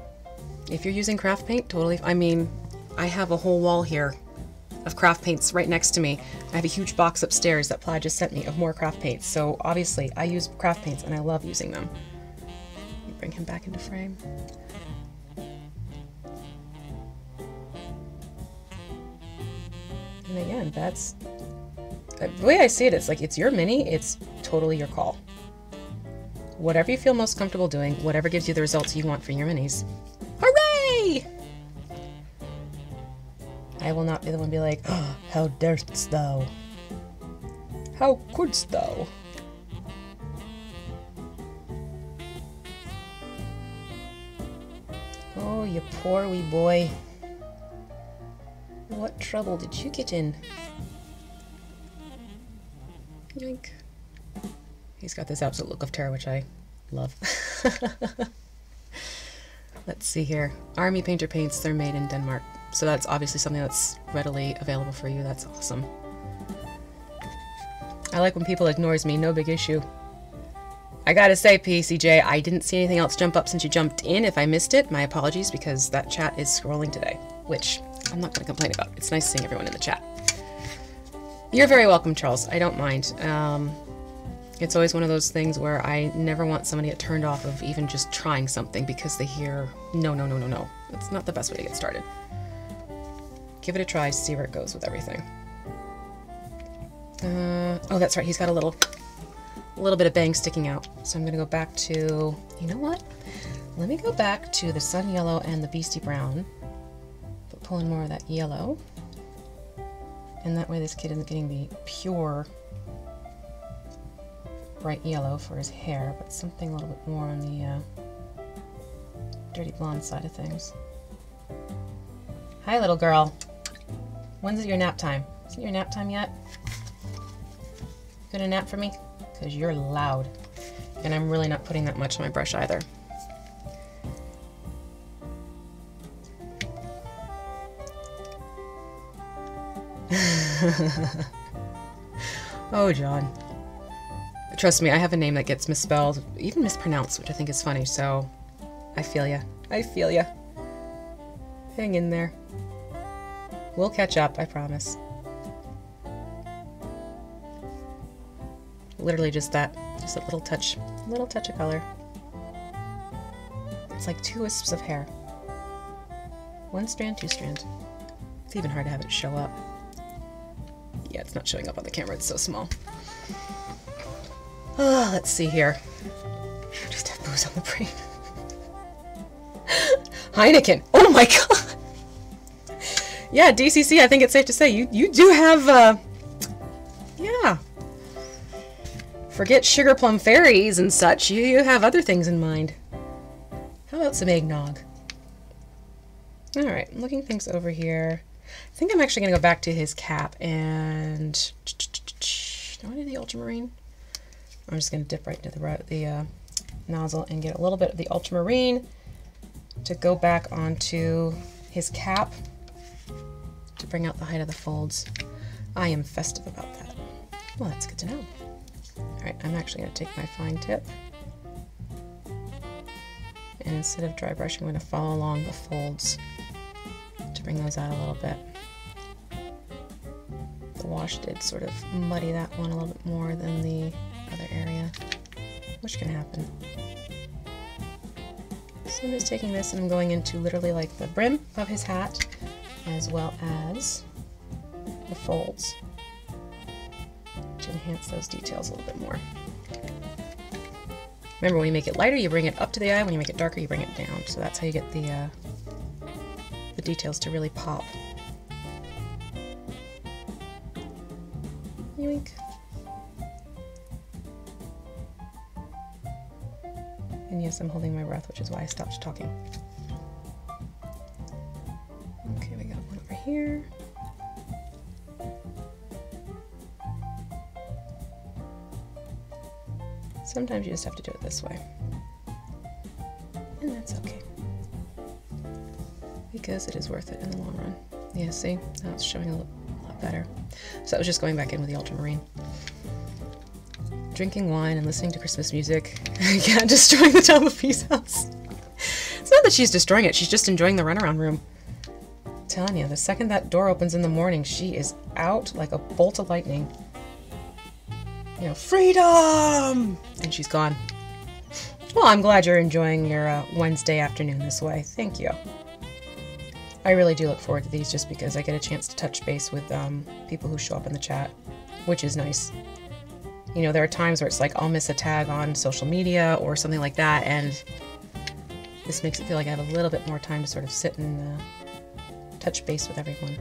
If you're using craft paint, totally, I mean, I have a whole wall here of craft paints right next to me. I have a huge box upstairs that Plaid just sent me of more craft paints. So obviously I use craft paints and I love using them. Let me bring him back into frame. And again, that's the way I see it. It's like, it's your mini, it's totally your call. Whatever you feel most comfortable doing, whatever gives you the results you want for your minis. Hooray! I will not be the one to be like, oh, how darest thou? How couldst thou? Oh, you poor wee boy. What trouble did you get in? Yoink. He's got this absolute look of terror, which I love. Let's see here. Army Painter paints, they're made in Denmark. So that's obviously something that's readily available for you. That's awesome. I like when people ignores me, no big issue. I gotta say, PCJ, I didn't see anything else jump up since you jumped in. If I missed it, my apologies, because that chat is scrolling today, which I'm not gonna complain about. It's nice seeing everyone in the chat. You're very welcome, Charles. I don't mind. It's always one of those things where I never want somebody to get turned off of even just trying something because they hear, no, no, no, no, no. It's not the best way to get started. Give it a try, see where it goes with everything. Oh, that's right. He's got a little bit of bang sticking out. So I'm going to go back to, you know what? Let me go back to the Sun Yellow and the Beasty Brown. But pull in more of that yellow. And that way this kid isn't getting the pure bright yellow for his hair, but something a little bit more on the dirty blonde side of things. Hi, little girl. When's it your nap time? Isn't your nap time yet? Gonna nap for me? Because you're loud. And I'm really not putting that much on my brush either. Oh, John. Trust me, I have a name that gets misspelled, even mispronounced, which I think is funny, so I feel ya. I feel ya. Hang in there. We'll catch up, I promise. Literally just that. Just a little touch of color. It's like 2 wisps of hair. 1 strand, 2 strand. It's even hard to have it show up. Yeah, it's not showing up on the camera, it's so small. Oh, let's see here. Just have booze on the brain. Heineken. Oh my god. Yeah, DCC, I think it's safe to say you do have, yeah. Forget sugar plum fairies and such. You have other things in mind. How about some eggnog? Alright, looking things over here. I think I'm actually going to go back to his cap and... Do I want to do the ultramarine? I'm just going to dip right into the nozzle and get a little bit of the ultramarine to go back onto his cap to bring out the height of the folds. I am festive about that. Well, that's good to know. Alright, I'm actually going to take my fine tip, and instead of dry brushing, I'm going to follow along the folds to bring those out a little bit. The wash did sort of muddy that one a little bit more than the other area, which can happen. So I'm just taking this and I'm going into literally like the brim of his hat as well as the folds to enhance those details a little bit more. Remember, when you make it lighter, you bring it up to the eye. When you make it darker, you bring it down. So that's how you get the details to really pop. Yoink. And yes, I'm holding my breath, which is why I stopped talking. Okay, we got one over here. Sometimes you just have to do it this way. And that's okay. Because it is worth it in the long run. Yeah, see? Now it's showing a lot better. So that was just going back in with the ultramarine. Drinking wine and listening to Christmas music. Yeah, destroying the top of Peace House. It's not that she's destroying it, she's just enjoying the runaround room. I'm telling you, the second that door opens in the morning, she is out like a bolt of lightning. You know, freedom! And she's gone. Well, I'm glad you're enjoying your Wednesday afternoon this way. Thank you. I really do look forward to these just because I get a chance to touch base with people who show up in the chat, which is nice. You know, there are times where it's like I'll miss a tag on social media or something like that, and this makes it feel like I have a little bit more time to sort of sit and touch base with everyone.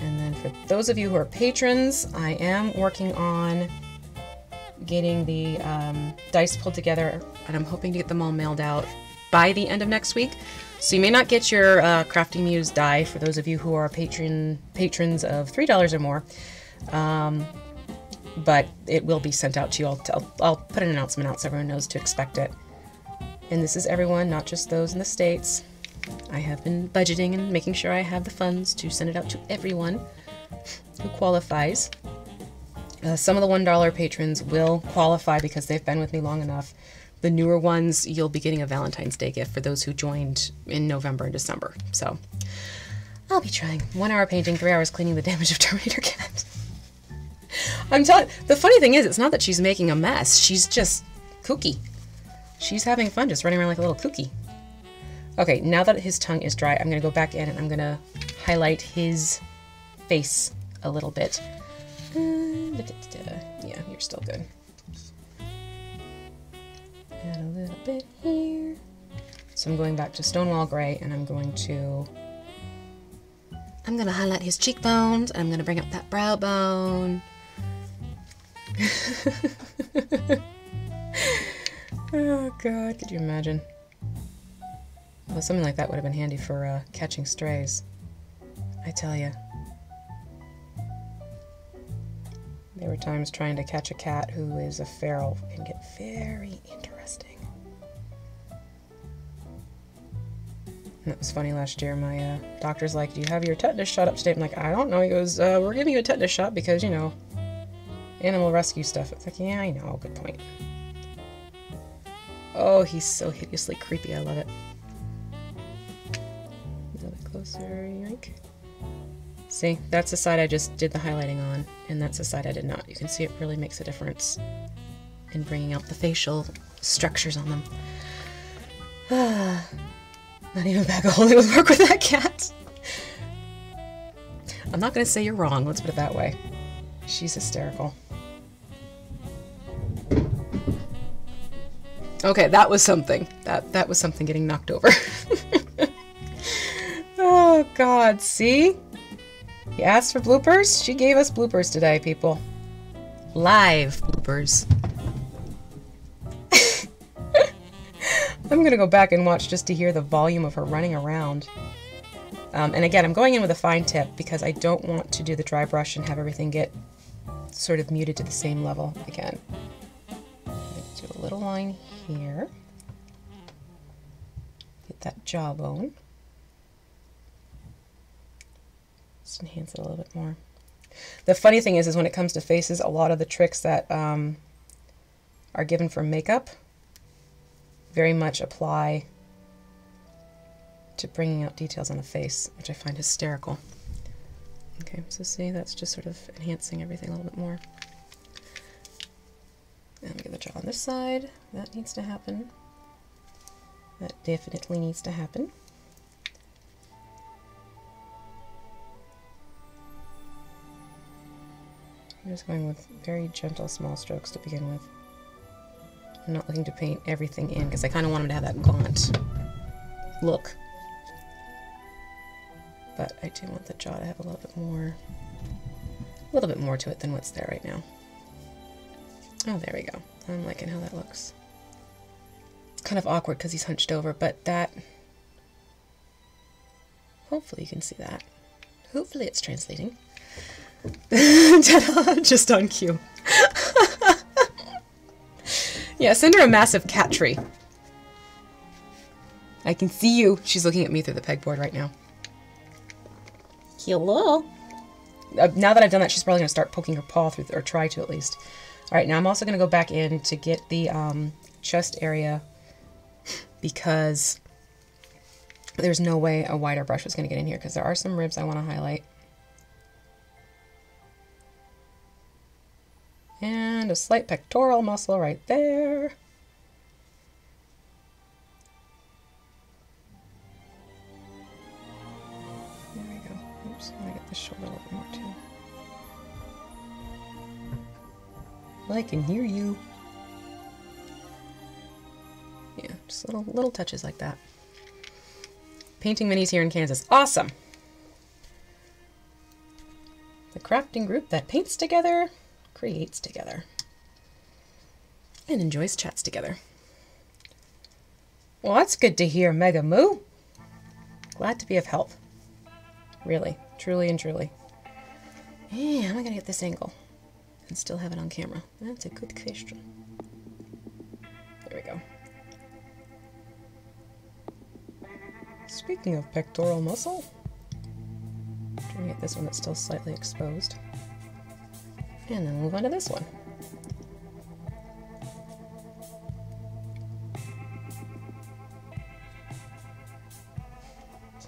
And then for those of you who are patrons, I am working on getting the dice pulled together, and I'm hoping to get them all mailed out by the end of next week. So you may not get your Crafting Muse die for those of you who are patrons of $3 or more, but it will be sent out to you. I'll put an announcement out so everyone knows to expect it. And this is everyone, not just those in the States. I have been budgeting and making sure I have the funds to send it out to everyone who qualifies. Some of the $1 patrons will qualify because they've been with me long enough. The newer ones, you'll be getting a Valentine's Day gift for those who joined in November and December. So I'll be trying. 1 hour painting, 3 hours cleaning the damage of Terminator Cat. I'm telling you, the funny thing is, it's not that she's making a mess. She's just kooky. She's having fun just running around like a little kooky. Okay, now that his tongue is dry, I'm going to go back in and I'm going to highlight his face a little bit. Yeah, you're still good. Add a little bit here. So I'm going back to Stonewall Gray and I'm going to highlight his cheekbones. I'm going to bring up that brow bone. Oh God, could you imagine? Well, something like that would have been handy for catching strays. I tell you. There were times trying to catch a cat who is a feral can get very interesting. And that was funny last year. My doctor's like, do you have your tetanus shot up to date? I'm like, I don't know. He goes, we're giving you a tetanus shot because, you know, animal rescue stuff. It's like, yeah, I know. Good point. Oh, he's so hideously creepy. I love it. A little bit closer, yoink. See, that's the side I just did the highlighting on, and that's the side I did not. You can see it really makes a difference in bringing out the facial structures on them. Not even a bag of holding would work with that cat. I'm not going to say you're wrong, let's put it that way. She's hysterical. Okay, that was something. That was something getting knocked over. Oh, God, see? You asked for bloopers? She gave us bloopers today, people. Live bloopers. I'm gonna go back and watch just to hear the volume of her running around. And again, I'm going in with a fine tip because I don't want to do the dry brush and have everything get sort of muted to the same level again. I'm gonna do a little line here. Get that jawbone. Just enhance it a little bit more. The funny thing is when it comes to faces, a lot of the tricks that are given for makeup very much apply to bringing out details on the face, which I find hysterical. Okay, so see, that's just sort of enhancing everything a little bit more. And we get the jaw on this side. That needs to happen. That definitely needs to happen. I'm just going with very gentle, small strokes to begin with. I'm not looking to paint everything in because I kind of want him to have that gaunt look. But I do want the jaw to have a little bit more to it than what's there right now. Oh, there we go. I'm liking how that looks. It's kind of awkward because he's hunched over, but that... Hopefully you can see that. Hopefully it's translating. Just on cue. Yeah, send her a massive cat tree. I can see you. She's looking at me through the pegboard right now. Hello. Now that I've done that, she's probably going to start poking her paw through, or try to at least. Alright, now I'm also going to go back in to get the chest area because there's no way a wider brush was going to get in here because there are some ribs I want to highlight. And a slight pectoral muscle right there. There we go. Oops, I want to get this shoulder a little bit more too. I can hear you. Yeah, just little touches like that. Painting minis here in Kansas. Awesome! The crafting group that paints together, creates together, and enjoys chats together. Well, that's good to hear, Mega Moo. Glad to be of help. Really, truly and truly. And how am I gonna get this angle and still have it on camera? That's a good question. There we go. Speaking of pectoral muscle, trying to get this one that's still slightly exposed. And then move on to this one.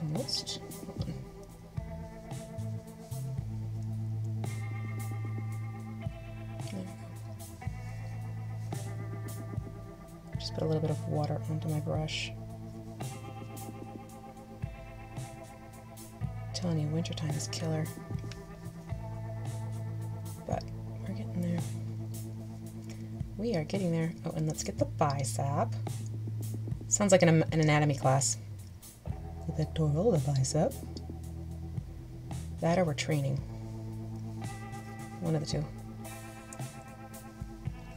Almost. Hold on. There we go. Just put a little bit of water onto my brush. I'm telling you, wintertime is killer. But we're getting there. We are getting there. Oh, and let's get the bicep. Sounds like an anatomy class. The pectoral, the bicep. That or we're training. One of the two.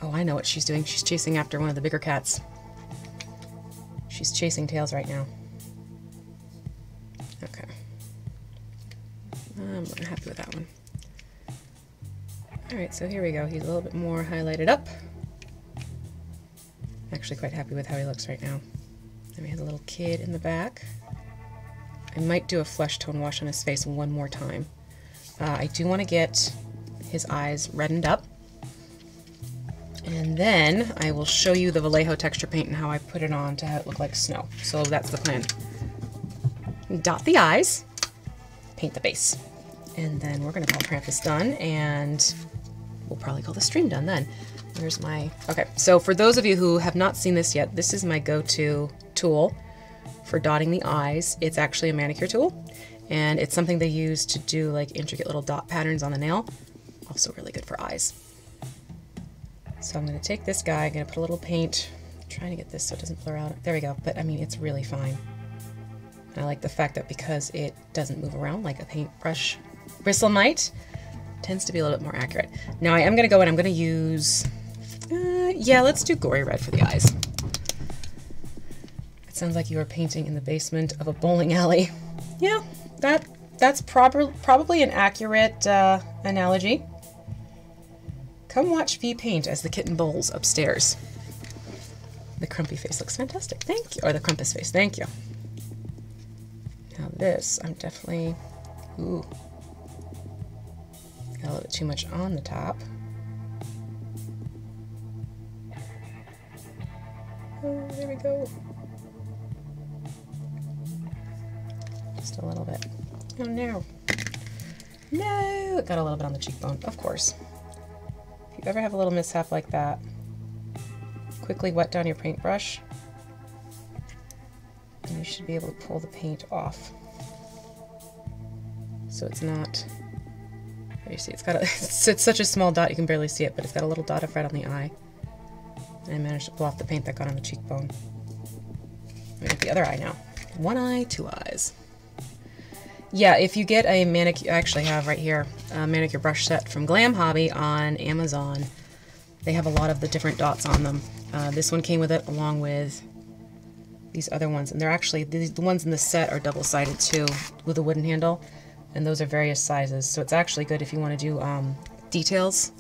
Oh, I know what she's doing. She's chasing after one of the bigger cats. She's chasing tails right now. Okay. I'm happy with that one. Alright, so here we go. He's a little bit more highlighted up. Actually quite happy with how he looks right now. Then we have a little kid in the back. I might do a flesh tone wash on his face one more time. I do want to get his eyes reddened up. And then I will show you the Vallejo texture paint and how I put it on to have it look like snow. So that's the plan. Dot the eyes, paint the base. And then we're going to call Krampus done, and we'll probably call the stream done then. There's my... Okay, so for those of you who have not seen this yet, this is my go-to tool for dotting the eyes. It's actually a manicure tool, and it's something they use to do like intricate little dot patterns on the nail. Also really good for eyes. So I'm going to take this guy, I'm going to put a little paint, I'm trying to get this so it doesn't blur out. There we go, but I mean it's really fine. And I like the fact that because it doesn't move around like a paintbrush bristle might, it tends to be a little bit more accurate. Now I am going to go and I'm going to use, yeah, let's do Gory red for the eyes. Sounds like you are painting in the basement of a bowling alley. Yeah, that's probably an accurate analogy. Come watch V paint as the kitten bowls upstairs. The Crumpy face looks fantastic. Thank you. Or the Krampus face. Thank you. Now this, I'm definitely... Ooh. Got a little bit too much on the top. Oh, there we go. Just a little bit. Oh no. No! It got a little bit on the cheekbone, of course. If you ever have a little mishap like that, quickly wet down your paintbrush, and you should be able to pull the paint off. So it's not... There you see, it's got a... It's such a small dot you can barely see it, but it's got a little dot of red on the eye. And I managed to pull off the paint that got on the cheekbone. I'm gonna get the other eye now. One eye, two eyes. Yeah, if you get a manicure, I actually have right here, a manicure brush set from Glam Hobby on Amazon. They have a lot of the different dots on them. This one came with it along with these other ones. And they're actually, the ones in the set are double-sided too, with a wooden handle. And those are various sizes. So it's actually good if you want to do details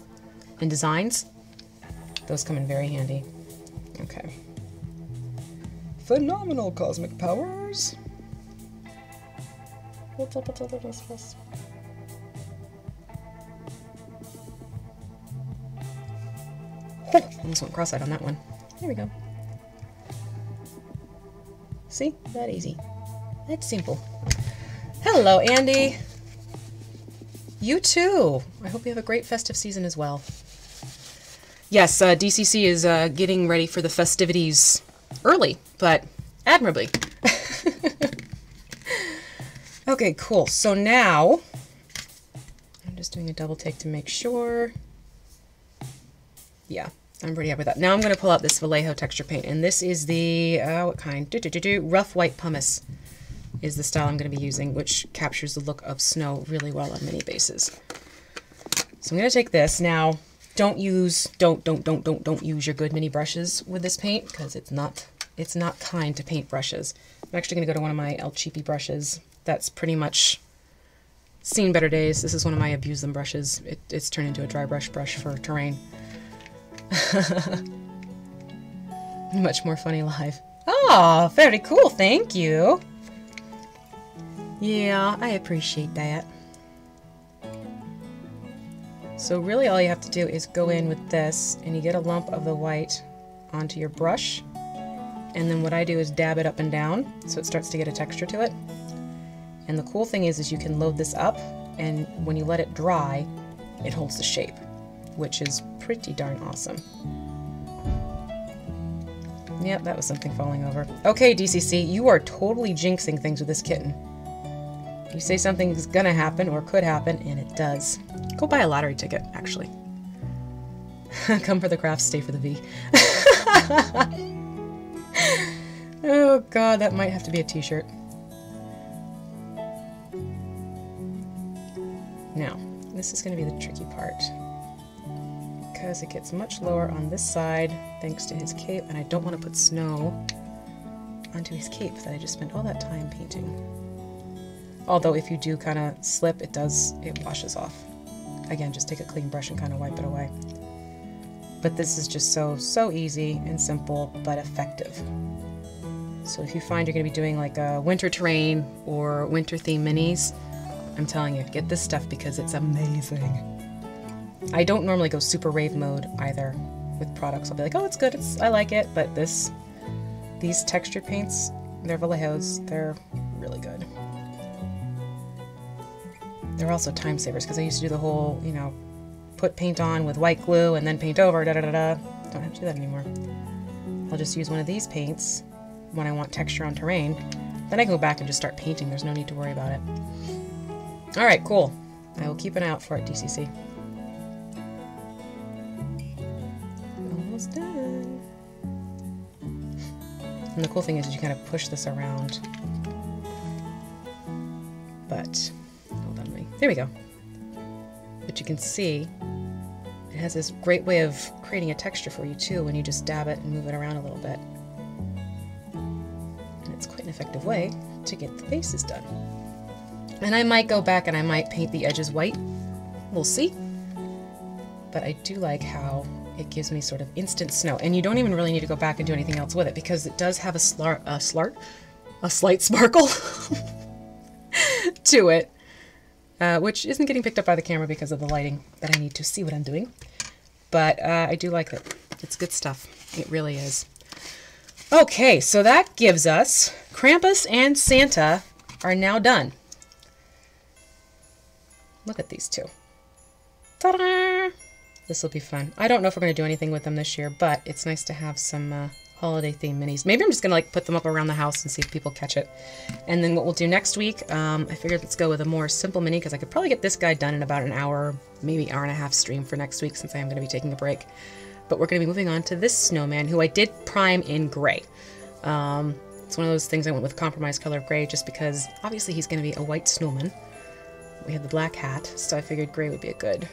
and designs. Those come in very handy. Okay. Phenomenal cosmic powers. Almost went cross-eyed on that one. There we go. See? That easy. That's simple. Hello, Andy. You too. I hope you have a great festive season as well. Yes, DCC is getting ready for the festivities early, but admirably. Okay, cool. So now, I'm just doing a double take to make sure. Yeah, I'm pretty happy with that. Now I'm going to pull out this Vallejo texture paint, and this is the, what kind? Rough White Pumice is the style I'm going to be using, which captures the look of snow really well on many bases. So I'm going to take this. Now, don't use your good mini brushes with this paint, because it's not kind to paint brushes. I'm actually going to go to one of my El Cheapy brushes. That's pretty much seen better days. This is one of my Abuse Them brushes. It's turned into a dry brush for terrain. Much more funny live. Oh, very cool. Thank you. Yeah, I appreciate that. So really all you have to do is go in with this and you get a lump of the white onto your brush. And then what I do is dab it up and down so it starts to get a texture to it. And the cool thing is you can load this up, and when you let it dry, it holds the shape, which is pretty darn awesome. Yep, that was something falling over. Okay, DCC, you are totally jinxing things with this kitten. You say something's gonna happen or could happen, and it does. Go buy a lottery ticket, actually. Come for the crafts, stay for the V. Oh god, that might have to be a t-shirt. Now, this is going to be the tricky part, because it gets much lower on this side thanks to his cape, and I don't want to put snow onto his cape that I just spent all that time painting. Although if you do kind of slip, it washes off. Again, just take a clean brush and kind of wipe it away. But this is just so easy and simple, but effective. So if you find you're going to be doing like a winter terrain or winter theme minis, I'm telling you, get this stuff because it's amazing. I don't normally go super rave mode either with products. I'll be like, oh, it's good, I like it, but these textured paints, they're Vallejos, they're really good. They're also time savers because I used to do the whole, you know, put paint on with white glue and then paint over, da-da-da-da. Don't have to do that anymore. I'll just use one of these paints when I want texture on terrain. Then I can go back and just start painting. There's no need to worry about it. Alright, cool. I will keep an eye out for it, DCC. Almost done. And the cool thing is you kind of push this around. But, hold on, there we go. But you can see it has this great way of creating a texture for you too when you just dab it and move it around a little bit. And it's quite an effective way to get the faces done. And I might go back and I might paint the edges white. We'll see. But I do like how it gives me sort of instant snow. And you don't even really need to go back and do anything else with it because it does have a slight sparkle to it. Which isn't getting picked up by the camera because of the lighting that I need to see what I'm doing. But I do like it. It's good stuff. It really is. Okay, so that gives us Krampus and Santa are now done. Look at these two. Ta-da! This will be fun. I don't know if we're going to do anything with them this year, but it's nice to have some holiday theme minis. Maybe I'm just going to like put them up around the house and see if people catch it. And then what we'll do next week, I figured let's go with a more simple mini because I could probably get this guy done in about an hour, maybe hour and a half stream for next week since I am going to be taking a break. But we're going to be moving on to this snowman who I did prime in gray. It's one of those things I went with compromise color of gray just because obviously he's going to be a white snowman. We had the black hat, so I figured gray would be a good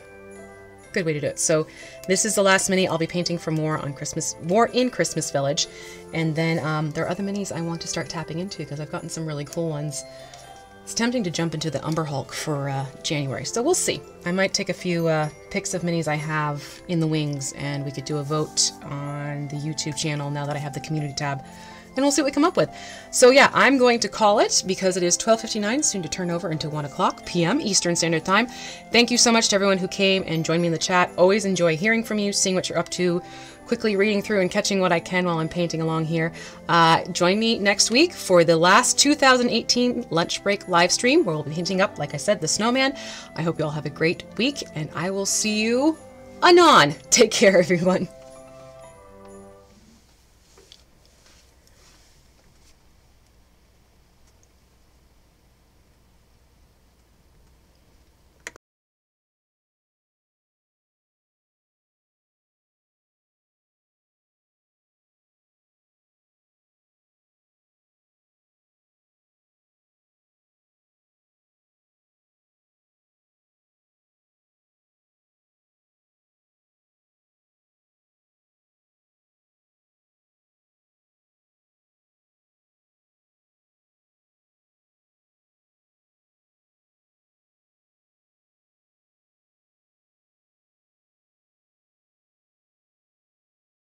way to do it. So this is the last mini. I'll be painting for more in Christmas Village, and then there are other minis I want to start tapping into because I've gotten some really cool ones. It's tempting to jump into the Umber Hulk for January, so we'll see. I might take a few pics of minis I have in the wings, and we could do a vote on the YouTube channel now that I have the community tab. And we'll see what we come up with. So yeah, I'm going to call it because it is 12:59, soon to turn over into 1 o'clock p.m. Eastern Standard Time. Thank you so much to everyone who came and joined me in the chat. Always enjoy hearing from you, seeing what you're up to, quickly reading through and catching what I can while I'm painting along here. Join me next week for the last 2018 lunch break live stream where we'll be painting up, like I said, the snowman. I hope you all have a great week, and I will see you anon. Take care, everyone.